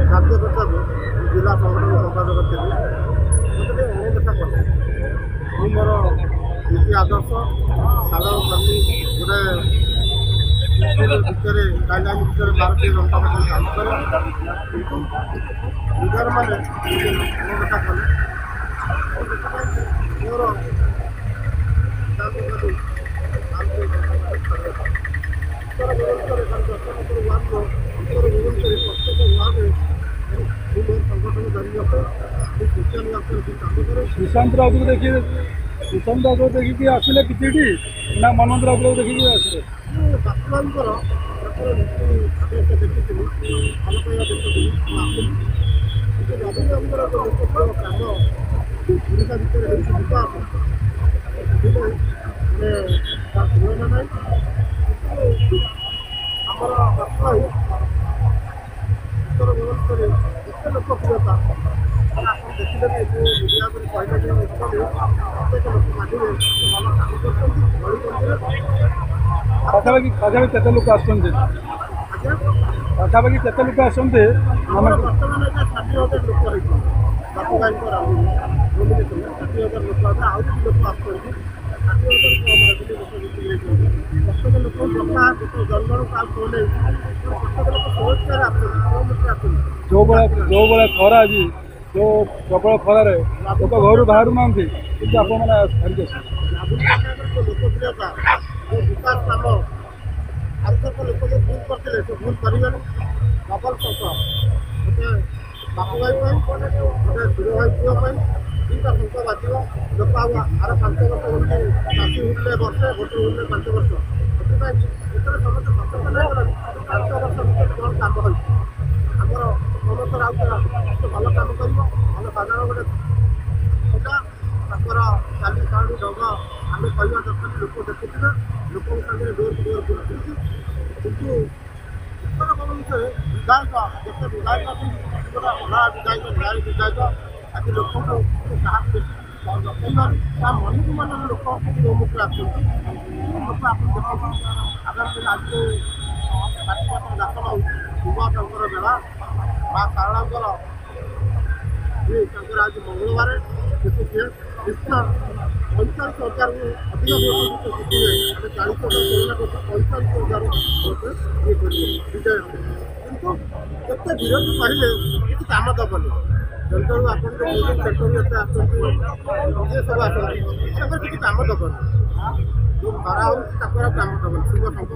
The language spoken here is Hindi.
राज्य कक्षक जिला संगठन संपादक थी मत अणदेखा कले मोर नीति आदर्श साधारण कर्मी गोटे भितर गाइडलाइन भितर भारतीय जनता पार्टी काम करे किंतु लीडर मैंने अणदेखा कले मोर उत्तर भुवनेश्वर उत्तर भुवनेश्वर प्रत्येक वार्ड संगठन जारी रखे सोशल वर्कर भी काम करे। सुशांत राउत देखिए सुशांत राउत देखिए आसिले किसी ना मनोज राउत देखिए आसिले बापूबाईंकर नीति आदर्श देखी भल पाइबा देखी बाबूबाईंकर लोकप्रिय काम ओडिशा भितर विकास तुलना ना आमर बापूबाई उत्तर भुवनेश्वर एत लोकप्रियता आप देखिले मीडिया कहले प्रत्येक लोक माध्यम भल काम कर पाखापाखि केते लोक आसुंते पाखापाखि केते लोक आसुंते आमर बर्तमान 60,000 लोक रही बापूबाईंकर नोमिनेशन 60,000 लोक आउरी लोक आसुँच 60,000 लोक प्रत्येक लोक जन्म का फोन प्रत्येक लोक सोचकार आसुँच जो बड़ा खरा आज जो प्रबल खरार लोक घर बाहर ना कि आप लोकप्रियता जो विकास काम आर्थिक लोक जो भूल करते से भूल करेंगे डबल शंख गोटे बापूबाई गोटे सुर भाई पुओं दुईटा शंख बाज लोक आर 5 वर्ष चाषी उठले वर्षे गोटे उठले 5 वर्ष से समस्त सचेतन हो 5 वर्ष भितर कौन काम हो आमर ममता राउत भल काम कर भल साधारण गोटे पिला चाली चाली ढंग आम कहवा दरकार लोक देखुवे लोक सामने डोर टू डोर बुलूँ कितु उत्तर भुवनेश्वर विधायक जिते विधायक गोटे अना विधायक न्याय विधायक आज लोक क्या देखा मन को मन लोक मुख्य आसुँच लोक आप देखो आगामी दिन आज पार्टी दाखल हो शुभ तंकर बेला माँ शारदांकर आज मंगलवार देखिए कृष्ण 45,000 अधिक भोट जितने आम 40,000 45,000 भोट ये विजय किंतु केते विरोधी कहले किसी काम दबनी सेंटर आप सेंटर एत आसजे सब आसते किसी काम दबनी जो खरा हो काम दबनी शुभ संख